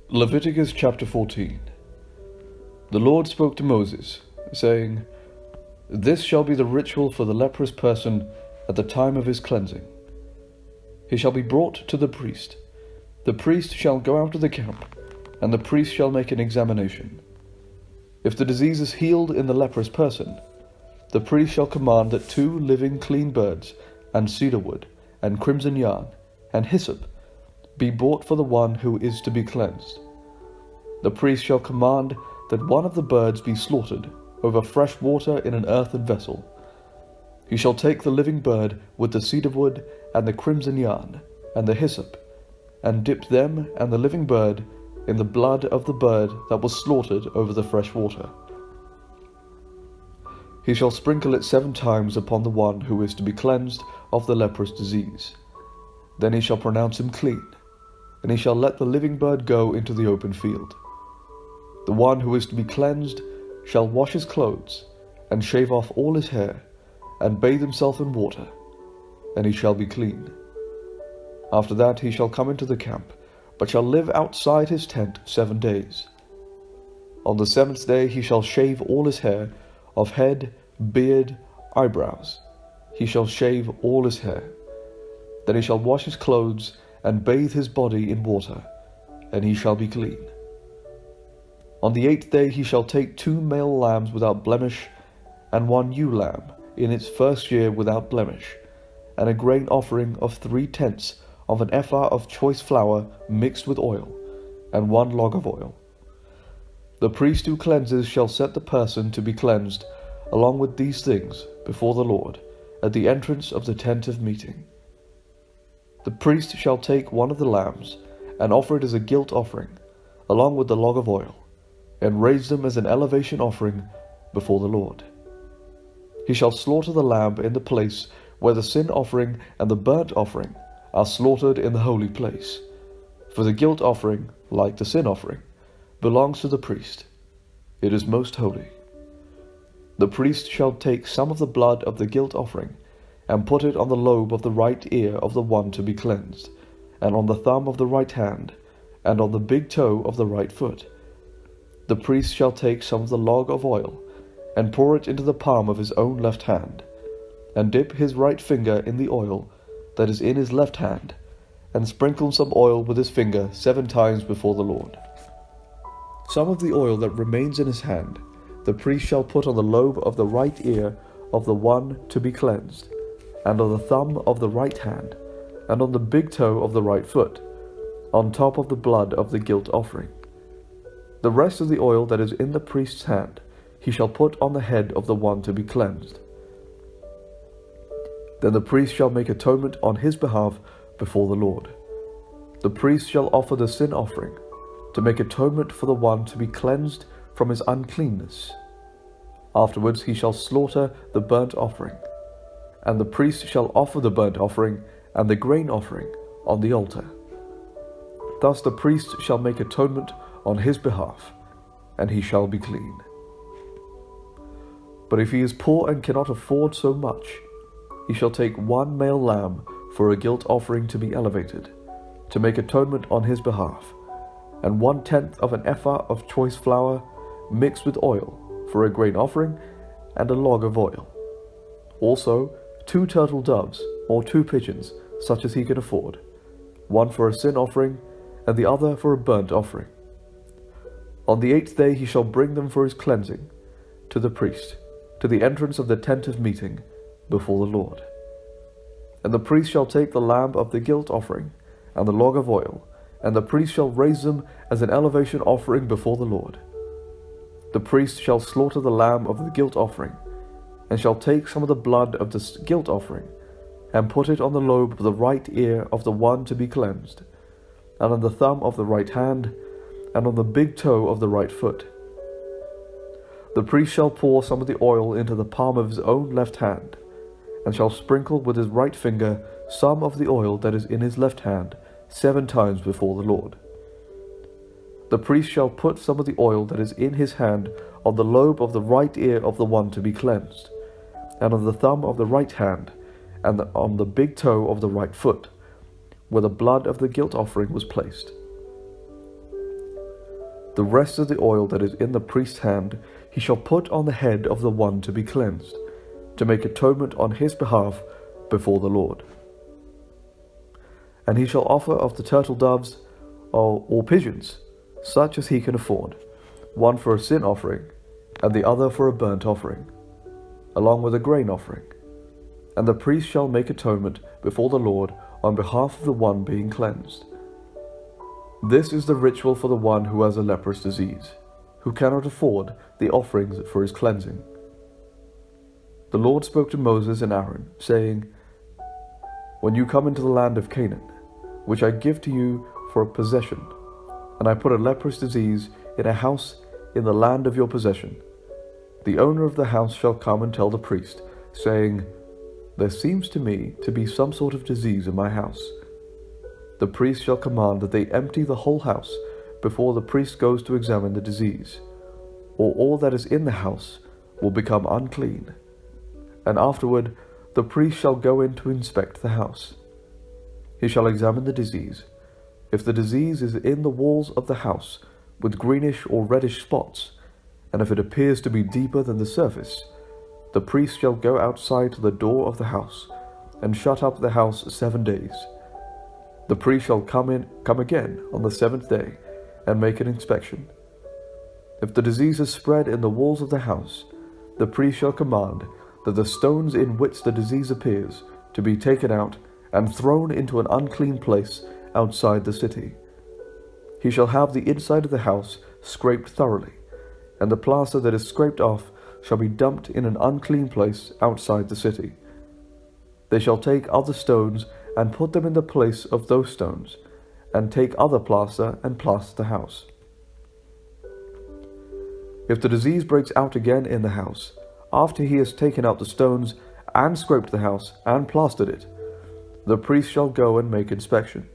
Leviticus chapter 14. The Lord spoke to Moses, saying, This shall be the ritual for the leprous person at the time of his cleansing. He shall be brought to the priest. The priest shall go out of the camp, and the priest shall make an examination. If the disease is healed in the leprous person, the priest shall command that 2 living clean birds, and cedar wood, and crimson yarn, and hyssop, be brought for the one who is to be cleansed. The priest shall command that one of the birds be slaughtered over fresh water in an earthen vessel. He shall take the living bird with the cedar wood and the crimson yarn and the hyssop, and dip them and the living bird in the blood of the bird that was slaughtered over the fresh water. He shall sprinkle it 7 times upon the one who is to be cleansed of the leprous disease. Then he shall pronounce him clean, and he shall let the living bird go into the open field. The one who is to be cleansed shall wash his clothes, and shave off all his hair, and bathe himself in water, and he shall be clean. After that he shall come into the camp, but shall live outside his tent 7 days. On the 7th day he shall shave all his hair, of head, beard, eyebrows. He shall shave all his hair. Then he shall wash his clothes, and bathe his body in water, and he shall be clean. On the 8th day he shall take 2 male lambs without blemish, and 1 ewe lamb in its first year without blemish, and a grain offering of 3/10 of an ephah of choice flour mixed with oil, and 1 log of oil. The priest who cleanses shall set the person to be cleansed along with these things before the Lord at the entrance of the tent of meeting. The priest shall take 1 of the lambs and offer it as a guilt offering, along with the log of oil, and raise them as an elevation offering before the Lord. He shall slaughter the lamb in the place where the sin offering and the burnt offering are slaughtered in the holy place. For the guilt offering, like the sin offering, belongs to the priest. It is most holy. The priest shall take some of the blood of the guilt offering, and put it on the lobe of the right ear of the one to be cleansed, and on the thumb of the right hand, and on the big toe of the right foot. The priest shall take some of the log of oil, and pour it into the palm of his own left hand, and dip his right finger in the oil that is in his left hand, and sprinkle some oil with his finger 7 times before the Lord. Some of the oil that remains in his hand the priest shall put on the lobe of the right ear of the one to be cleansed, and on the thumb of the right hand, and on the big toe of the right foot, on top of the blood of the guilt offering. The rest of the oil that is in the priest's hand he shall put on the head of the one to be cleansed. Then the priest shall make atonement on his behalf before the Lord. The priest shall offer the sin offering, to make atonement for the one to be cleansed from his uncleanness. Afterwards he shall slaughter the burnt offering, and the priest shall offer the burnt offering and the grain offering on the altar. Thus the priest shall make atonement on his behalf, and he shall be clean. But if he is poor and cannot afford so much, he shall take 1 male lamb for a guilt offering to be elevated, to make atonement on his behalf, and 1/10 of an ephah of choice flour mixed with oil for a grain offering, and a log of oil. Also 2 turtle doves or 2 pigeons, such as he can afford, 1 for a sin offering, and the other for a burnt offering. On the 8th day he shall bring them for his cleansing to the priest, to the entrance of the tent of meeting before the Lord. And the priest shall take the lamb of the guilt offering and the log of oil, and the priest shall raise them as an elevation offering before the Lord. The priest shall slaughter the lamb of the guilt offering, and shall take some of the blood of the guilt offering, and put it on the lobe of the right ear of the one to be cleansed, and on the thumb of the right hand, and on the big toe of the right foot. The priest shall pour some of the oil into the palm of his own left hand, and shall sprinkle with his right finger some of the oil that is in his left hand 7 times before the Lord. The priest shall put some of the oil that is in his hand on the lobe of the right ear of the one to be cleansed, and on the thumb of the right hand, and on the big toe of the right foot, where the blood of the guilt offering was placed. The rest of the oil that is in the priest's hand he shall put on the head of the one to be cleansed, to make atonement on his behalf before the Lord. And he shall offer of the turtle doves or pigeons, such as he can afford, one for a sin offering, and the other for a burnt offering, along with a grain offering. And the priest shall make atonement before the Lord on behalf of the one being cleansed. This is the ritual for the one who has a leprous disease, who cannot afford the offerings for his cleansing. The Lord spoke to Moses and Aaron, saying, When you come into the land of Canaan, which I give to you for a possession, and I put a leprous disease in a house in the land of your possession, the owner of the house shall come and tell the priest, saying, There seems to me to be some sort of disease in my house. The priest shall command that they empty the whole house before the priest goes to examine the disease, or all that is in the house will become unclean. And afterward the priest shall go in to inspect the house. He shall examine the disease. If the disease is in the walls of the house with greenish or reddish spots, and if it appears to be deeper than the surface, the priest shall go outside to the door of the house and shut up the house 7 days. The priest shall come again on the 7th day and make an inspection. If the disease is spread in the walls of the house, the priest shall command that the stones in which the disease appears to be taken out and thrown into an unclean place outside the city. He shall have the inside of the house scraped thoroughly, and the plaster that is scraped off shall be dumped in an unclean place outside the city. They shall take other stones and put them in the place of those stones, and take other plaster and plaster the house. If the disease breaks out again in the house, after he has taken out the stones and scraped the house and plastered it, the priest shall go and make inspection.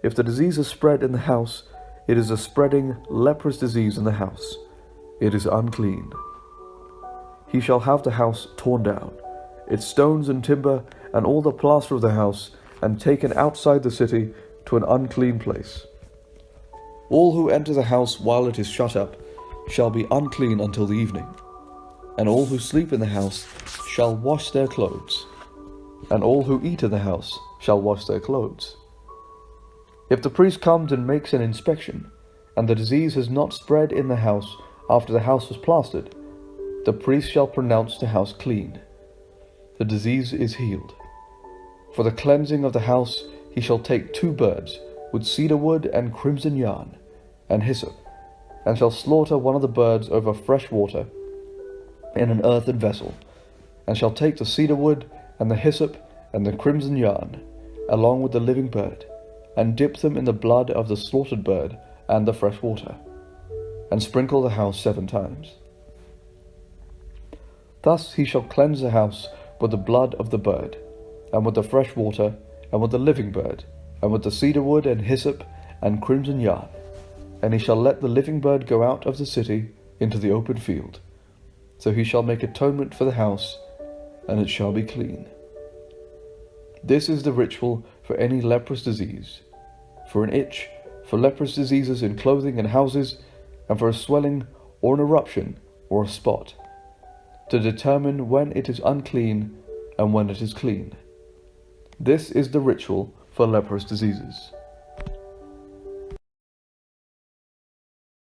If the disease is spread in the house, it is a spreading leprous disease in the house. It is unclean. He shall have the house torn down, its stones and timber, and all the plaster of the house, and taken outside the city to an unclean place. All who enter the house while it is shut up shall be unclean until the evening, and all who sleep in the house shall wash their clothes, and all who eat in the house shall wash their clothes. If the priest comes and makes an inspection, and the disease has not spread in the house after the house was plastered, the priest shall pronounce the house clean. The disease is healed. For the cleansing of the house he shall take 2 birds, with cedar wood and crimson yarn, and hyssop, and shall slaughter one of the birds over fresh water in an earthen vessel, and shall take the cedar wood and the hyssop and the crimson yarn, along with the living bird, and dip them in the blood of the slaughtered bird and the fresh water, and sprinkle the house 7 times. Thus he shall cleanse the house with the blood of the bird, and with the fresh water, and with the living bird, and with the cedar wood and hyssop and crimson yarn. And he shall let the living bird go out of the city into the open field. So he shall make atonement for the house, and it shall be clean. This is the ritual for any leprous disease, for an itch, for leprous diseases in clothing and houses, and for a swelling or an eruption or a spot, to determine when it is unclean and when it is clean. This is the ritual for leprous diseases.